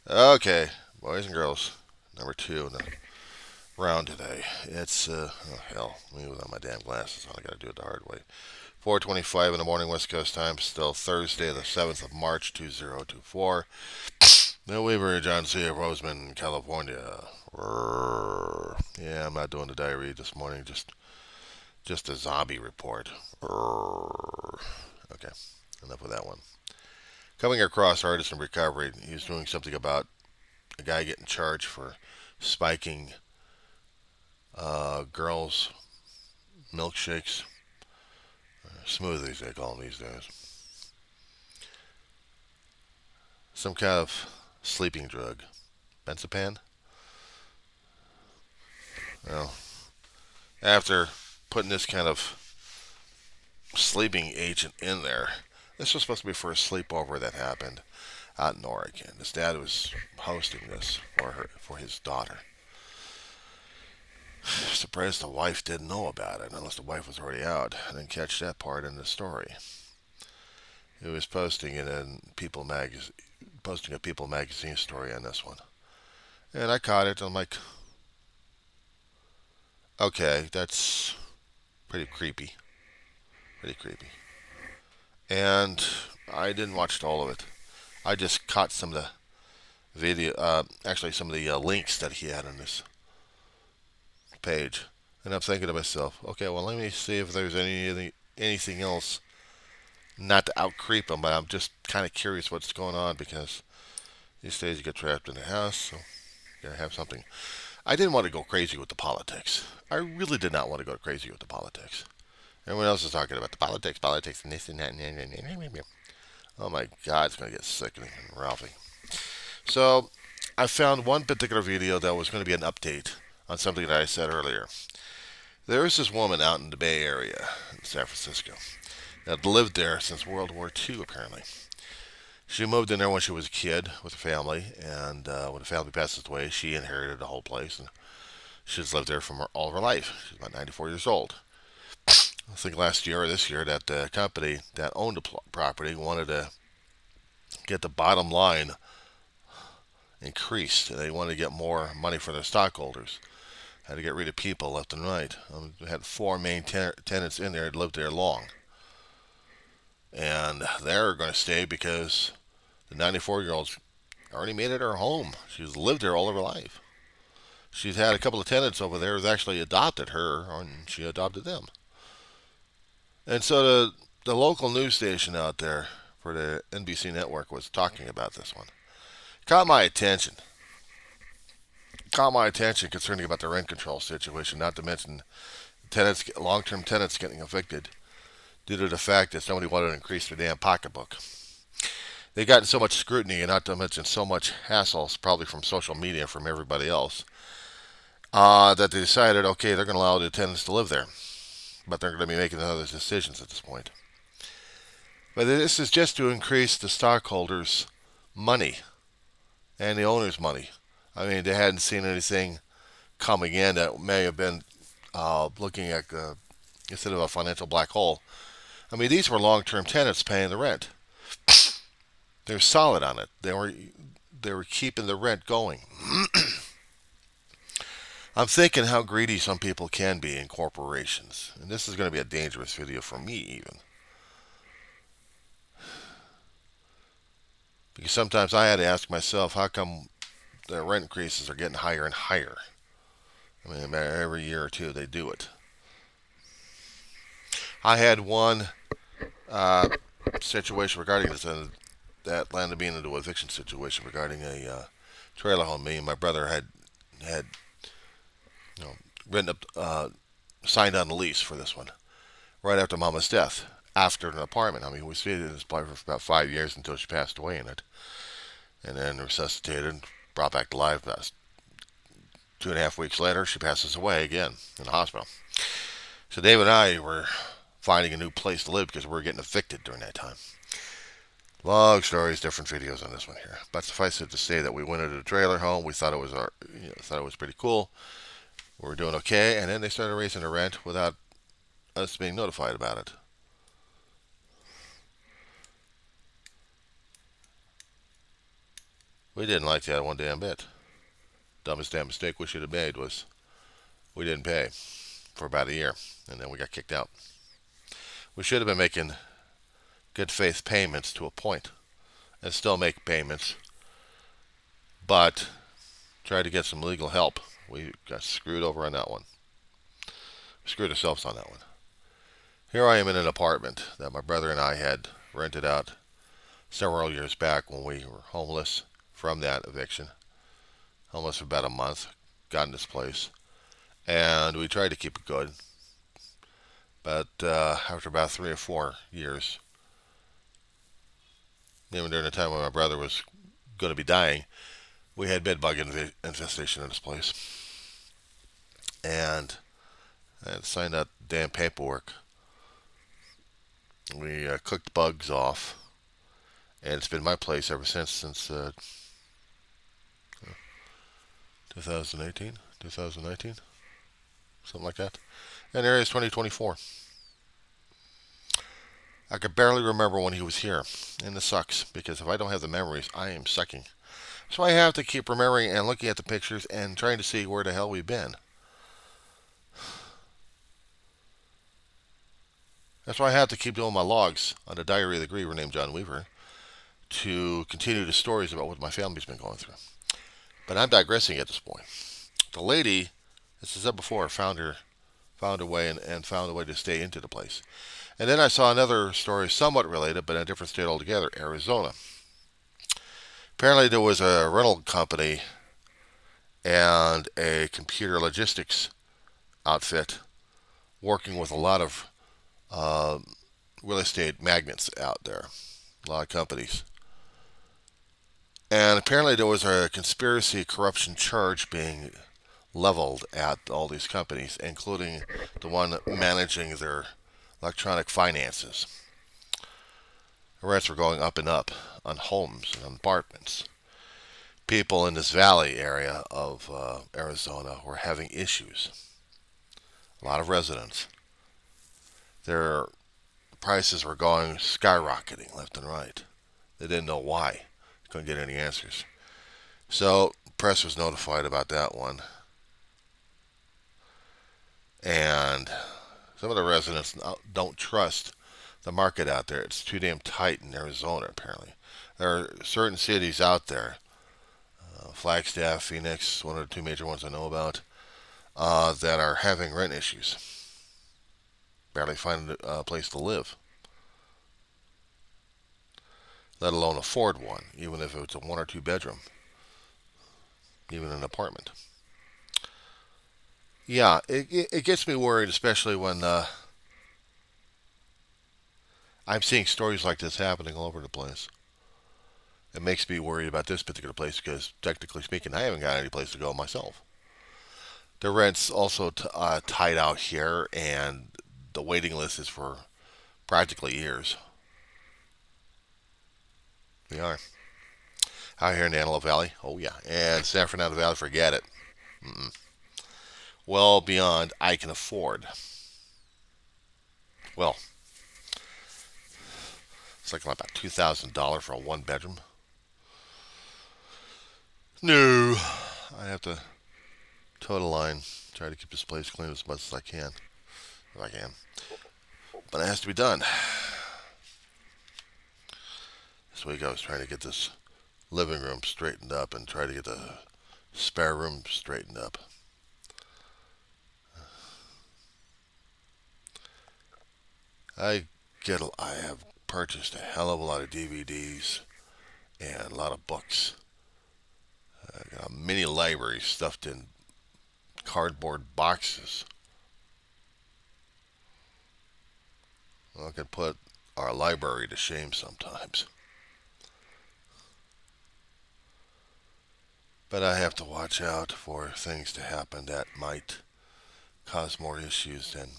Okay, boys and girls, number two in the round today. It's oh hell, let me without my damn glasses on. I gotta do it the hard way. 4:25 in the morning, West Coast time. Still Thursday, the 7th of March, 2024. Bill Weaver, John C. of Roseman, California. Yeah, I'm not doing the diary this morning. Just a zombie report. Okay, enough of that one. Coming across artist in recovery, he was doing something about a guy getting charged for spiking girls' milkshakes, smoothies they call them these days. Some kind of sleeping drug, benzopan. Well, after putting this kind of sleeping agent in there, this was supposed to be for a sleepover that happened out in Oregon. His dad was hosting this for his daughter. Surprised the wife didn't know about it, unless the wife was already out. I didn't catch that part in the story. He was posting a People magazine story on this one, and I caught it. I'm like, okay, that's pretty creepy, pretty creepy. And I didn't watch all of it. I just caught some of the video, actually some of the links that he had on this page, and I'm thinking to myself, okay, well, let me see if there's anything else. Not to out creep him, but I'm just kind of curious what's going on because these days you get trapped in the house, so you gotta have something. I didn't want to go crazy with the politics. I really did not want to go crazy with the politics. Everyone else is talking about the politics, and this and that. Oh my God, it's going to get sickening and Ralphie. So I found one particular video that was going to be an update on something that I said earlier. There is this woman out in the Bay Area in San Francisco that lived there since World War II, apparently. She moved in there when she was a kid with her family, and when the family passes away, she inherited the whole place, and she's lived there all of her life. She's about 94 years old. I think last year or this year that the company that owned the property wanted to get the bottom line increased. They wanted to get more money for their stockholders. Had to get rid of people left and right. We had four main tenants in there that lived there long. And they're going to stay because the 94-year-old's already made it her home. She's lived there all of her life. She's had a couple of tenants over there that actually adopted her, and she adopted them. And so the local news station out there for the NBC network was talking about this one. Caught my attention. Caught my attention concerning about the rent control situation, not to mention long-term tenants getting evicted due to the fact that somebody wanted to increase their damn pocketbook. They've gotten so much scrutiny and not to mention so much hassles, probably from social media from everybody else, that they decided, okay, they're going to allow the tenants to live there. But they're going to be making other decisions at this point. But this is just to increase the stockholders' money and the owners' money. I mean, they hadn't seen anything coming in that may have been looking at instead of a financial black hole. I mean, these were long-term tenants paying the rent. They're solid on it. They were keeping the rent going. I'm thinking how greedy some people can be in corporations, and this is going to be a dangerous video for me even, because sometimes I had to ask myself, how come the rent increases are getting higher and higher? I mean, every year or two they do it. I had one uh, situation regarding this, that landed me into an eviction situation regarding a trailer home. Me and my brother had you know written up, signed on the lease for this one right after Mama's death, after an apartment. I mean, we stayed in this place for about 5 years until she passed away in it, and then resuscitated, brought back to life. About 2.5 weeks later, she passes away again in the hospital. So Dave and I were finding a new place to live because we were getting evicted during that time. Long stories, different videos on this one here. But suffice it to say that we went into the trailer home. We thought it was thought it was pretty cool. We were doing okay, and then they started raising the rent without us being notified about it. We didn't like that one damn bit. Dumbest damn mistake we should have made was we didn't pay for about a year, and then we got kicked out. We should have been making good faith payments to a point, and still make payments, but try to get some legal help. We got screwed over on that one. We screwed ourselves on that one. Here I am in an apartment that my brother and I had rented out several years back when we were homeless from that eviction. Homeless for about a month. Got in this place. And we tried to keep it good. But after about 3 or 4 years, even during the time when my brother was going to be dying, we had bedbug infestation in this place. And I had signed that damn paperwork. We cooked bugs off. And it's been my place ever since 2018, 2019, something like that. And here is 2024. I could barely remember when he was here, and this sucks, because if I don't have the memories, I am sucking. So I have to keep remembering and looking at the pictures and trying to see where the hell we've been. That's why I have to keep doing my logs on the Diary of the Griever named John Weaver to continue the stories about what my family's been going through. But I'm digressing at this point. The lady, as I said before, found a way and found a way to stay into the place. And then I saw another story somewhat related, but in a different state altogether, Arizona. Apparently there was a rental company and a computer logistics outfit working with a lot of real estate magnates out there, a lot of companies. And apparently there was a conspiracy corruption charge being leveled at all these companies, including the one managing their electronic finances. The rents were going up and up on homes and apartments. People in this valley area of Arizona were having issues. A lot of residents. Their prices were going skyrocketing left and right. They didn't know why. Couldn't get any answers. So, press was notified about that one. And some of the residents don't trust the market out there. It's too damn tight in Arizona, apparently. There are certain cities out there, Flagstaff, Phoenix, one of the two major ones I know about, that are having rent issues. Barely find a place to live, let alone afford one, even if it's a 1 or 2 bedroom, even an apartment. Yeah, it gets me worried, especially when I'm seeing stories like this happening all over the place. It makes me worried about this particular place because, technically speaking, I haven't got any place to go myself. The rent's also tied out here, and the waiting list is for practically years. We are. Out here in the Antelope Valley, oh yeah. And San Fernando Valley, forget it. Mm-mm. Well beyond I can afford. Well, it's like about $2,000 for a 1 bedroom. No, I have to toe the line. Try to keep this place clean as much as I can, if I can. But it has to be done. This week I was trying to get this living room straightened up and try to get the spare room straightened up. I have purchased a hell of a lot of DVDs and a lot of books. I got a mini library stuffed in cardboard boxes. I could put our library to shame sometimes. But I have to watch out for things to happen that might cause more issues than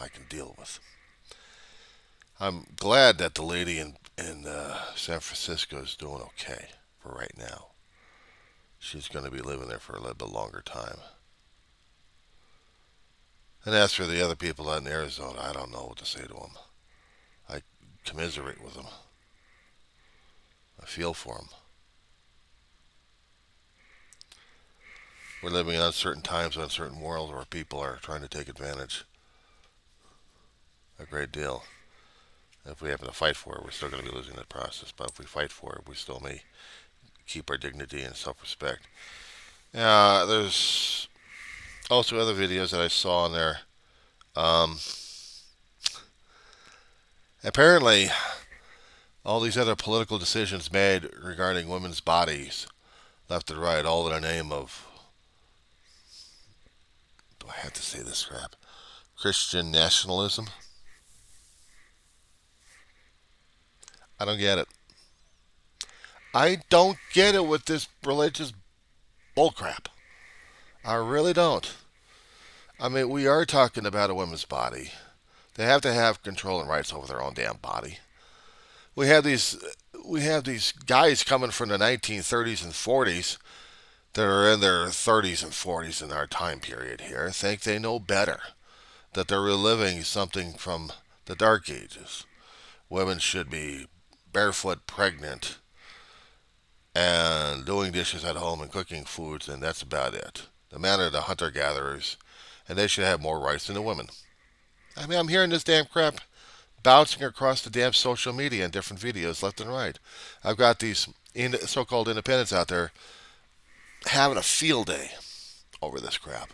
I can deal with. I'm glad that the lady in San Francisco is doing okay for right now. She's going to be living there for a little bit longer time. And as for the other people out in Arizona, I don't know what to say to them. I commiserate with them. I feel for them. We're living in uncertain times, an uncertain world where people are trying to take advantage a great deal. If we happen to fight for it, we're still going to be losing that process. But if we fight for it, we still may keep our dignity and self-respect. There's also other videos that I saw on there. Um, Apparently, all these other political decisions made regarding women's bodies, left and right, all in the name of, do I have to say this crap? Christian nationalism? I don't get it. I don't get it with this religious bullcrap. I really don't. I mean, we are talking about a woman's body. They have to have control and rights over their own damn body. We have these we have these guys coming from the 1930s and 40s that are in their 30s and 40s in our time period here think they know better, that they're reliving something from the dark ages. Women should be barefoot pregnant and doing dishes at home and cooking foods, and that's about it. The men are the hunter gatherers, and they should have more rights than the women. I mean, I'm hearing this damn crap bouncing across the damn social media in different videos left and right. I've got these so-called independents out there having a field day over this crap,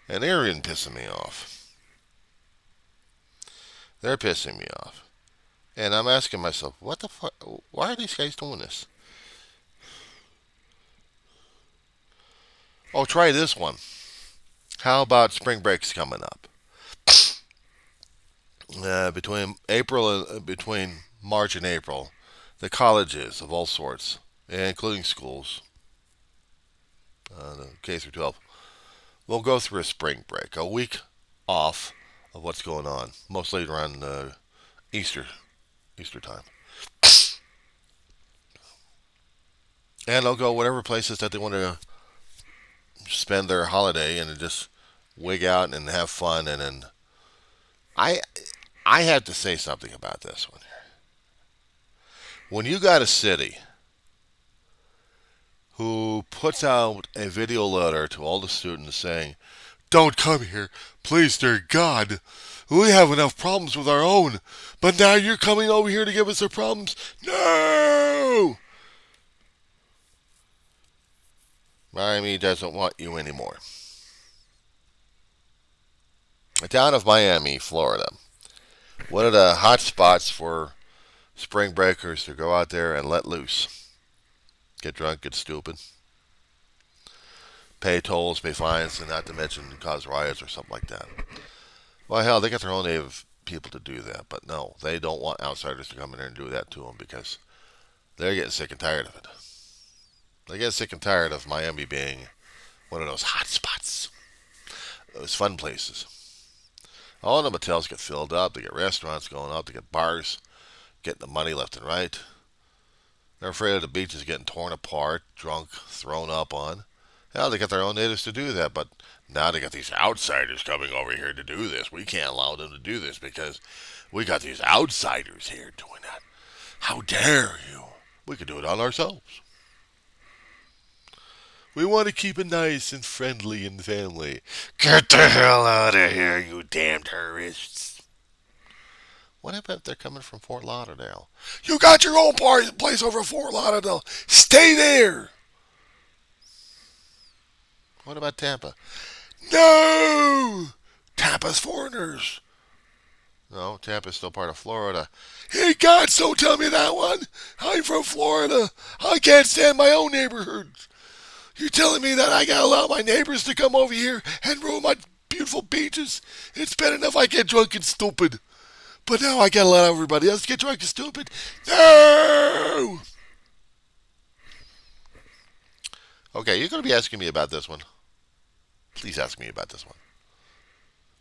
and they're even pissing me off. They're pissing me off, and I'm asking myself, what the fuck? Why are these guys doing this? Oh, try this one. How about spring breaks coming up? Between March and April, the colleges of all sorts, including schools, the K through 12, will go through a spring break, a week off of what's going on, mostly around Easter time, and they'll go whatever places that they want to spend their holiday and just wig out and have fun. And then I I have to say something about this one. When you got a city who puts out a video letter to all the students saying, "Don't come here, please, dear God. We have enough problems with our own, but now you're coming over here to give us our problems." No! Miami doesn't want you anymore. The town of Miami, Florida, one of the hot spots for spring breakers to go out there and let loose. Get drunk, get stupid, pay tolls, pay fines, and not to mention cause riots or something like that. Well, hell, they got their own native people to do that, but no, they don't want outsiders to come in there and do that to them because they're getting sick and tired of it. They get sick and tired of Miami being one of those hot spots, those fun places. All the motels get filled up, they get restaurants going up, they get bars getting the money left and right. They're afraid of the beaches getting torn apart, drunk, thrown up on. Hell, they got their own natives to do that, but now they got these outsiders coming over here to do this. We can't allow them to do this because we got these outsiders here doing that. How dare you? We could do it on ourselves. We want to keep it nice and friendly and family. Get the hell out of here, you damn tourists. What if they're coming from Fort Lauderdale? You got your own place over Fort Lauderdale. Stay there. What about Tampa? No! Tampa's foreigners. No, Tampa's still part of Florida. Hey, God, don't tell me that one. I'm from Florida. I can't stand my own neighborhoods. You're telling me that I gotta allow my neighbors to come over here and ruin my beautiful beaches? It's bad enough I get drunk and stupid. But now I gotta let everybody else get drunk and stupid? No! Okay, you're gonna be asking me about this one. Please ask me about this one.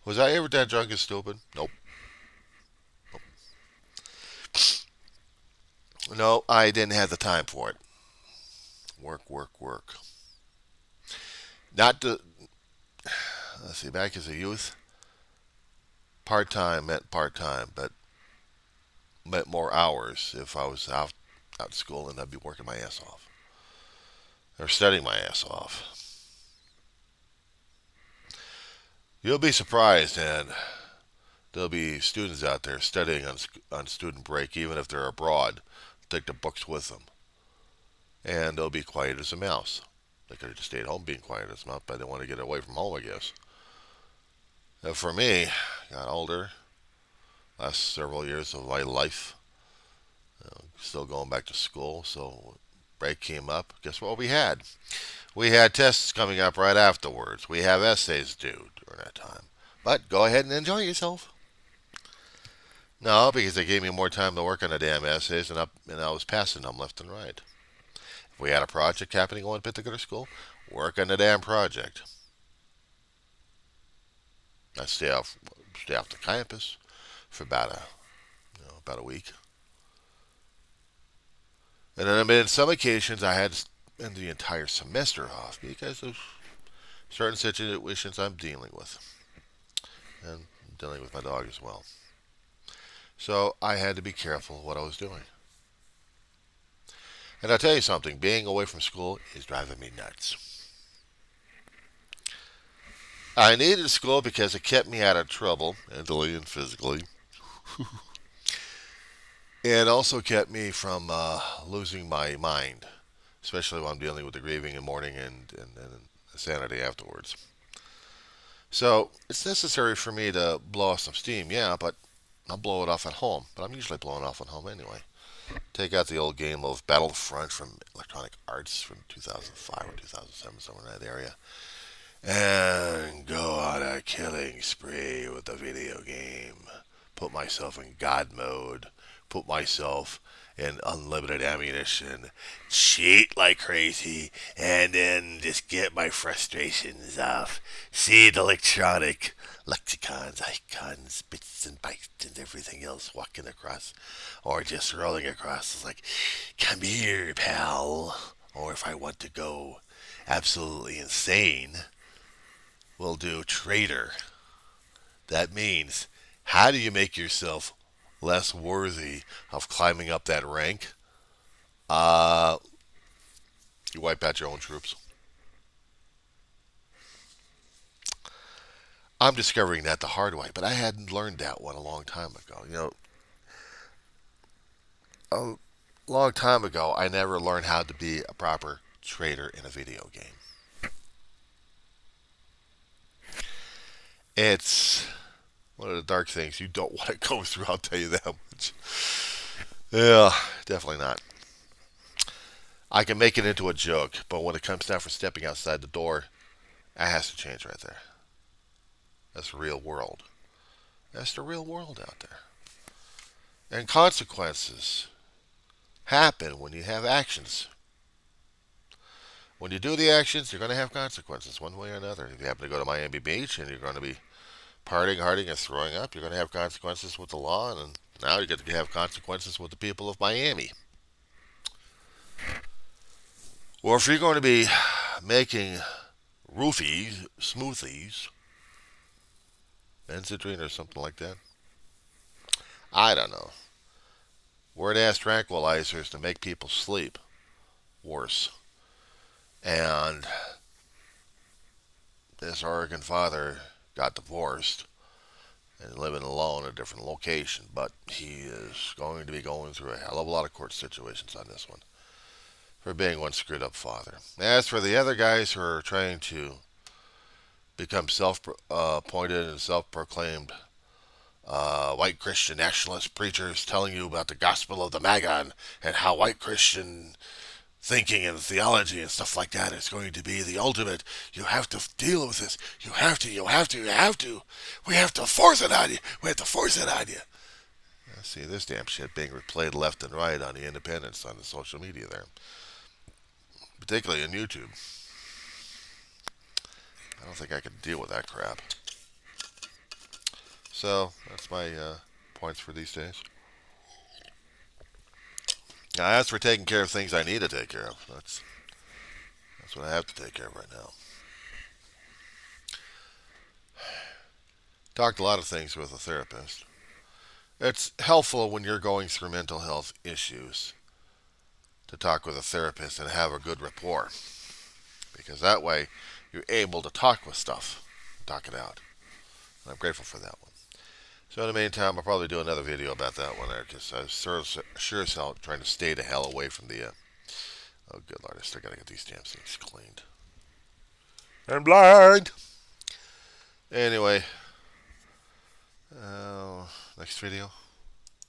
Was I ever that drunk and stupid? Nope. No, I didn't have the time for it. Work, work, work. Not to, let's see, back as a youth, part time meant part time, but meant more hours if I was out schooling. I'd be working my ass off or studying my ass off. You'll be surprised, and there'll be students out there studying on student break, even if they're abroad. Take the books with them, and they'll be quiet as a mouse. They could have just stayed home being quiet as a mouse, but they want to get away from home, I guess. For me, got older, last several years of my life, still going back to school, so break came up. Guess what we had? We had tests coming up right afterwards. We have essays due during that time. But go ahead and enjoy yourself. No, because they gave me more time to work on the damn essays, and I was passing them left and right. If we had a project happening at one particular school, work on the damn project. I stay off the campus for about a week. And then, I mean, on some occasions, I had to spend the entire semester off because of certain situations I'm dealing with, and dealing with my dog as well. So I had to be careful what I was doing. And I'll tell you something, being away from school is driving me nuts. I needed school because it kept me out of trouble, mentally and physically. It also kept me from losing my mind, especially when I'm dealing with the grieving and mourning and sanity afterwards. So it's necessary for me to blow off some steam, yeah, but I'll blow it off at home. But I'm usually blowing off at home anyway. Take out the old game of Battlefront from Electronic Arts from 2005 or 2007, somewhere in that area, and go on a killing spree with the video game. Put myself in God mode. Put myself in unlimited ammunition. Cheat like crazy. And then just get my frustrations off. See the electronic lexicons, icons, bits and bytes, and everything else walking across. Or just rolling across. It's like, come here, pal. Or if I want to go absolutely insane, we'll do traitor. That means, how do you make yourself less worthy of climbing up that rank? Uh, you wipe out your own troops. I'm discovering that the hard way, but I hadn't learned that one a long time ago. A long time ago, I never learned how to be a proper trader in a video game. It's one of the dark things you don't want to go through, I'll tell you that much. Yeah, definitely not. I can make it into a joke, but when it comes down for stepping outside the door, that has to change right there. That's the real world. That's the real world out there. And consequences happen when you have actions. When you do the actions, you're going to have consequences one way or another. If you happen to go to Miami Beach and you're going to be partying, harding, and throwing up, you're going to have consequences with the law, and now you get to have consequences with the people of Miami. Or if you're going to be making roofies, smoothies, Benzedrine or something like that, I don't know. Word ass tranquilizers to make people sleep. Worse. And this Oregon father got divorced and living alone in a different location, but he is going to be going through a hell of a lot of court situations on this one for being one screwed up father. As for the other guys who are trying to become self-appointed and self-proclaimed white Christian nationalist preachers telling you about the gospel of the MAGA and how white Christian thinking and theology and stuff like that is going to be the ultimate. You have to deal with this. You have to. You have to. You have to. We have to force it on you. We have to force it on you. See this damn shit being replayed left and right on the independents on the social media there, particularly on YouTube. I don't think I can deal with that crap. So that's my points for these days. Now, as for taking care of things I need to take care of, that's what I have to take care of right now. Talked a lot of things with a therapist. It's helpful when you're going through mental health issues to talk with a therapist and have a good rapport, because that way you're able to talk with stuff, talk it out. I'm grateful for that one. So in the meantime, I'll probably do another video about that one there, because I was sure as hell trying to stay the hell away from the, oh good Lord, I still gotta get these damn things cleaned. I'm blind! Anyway, next video.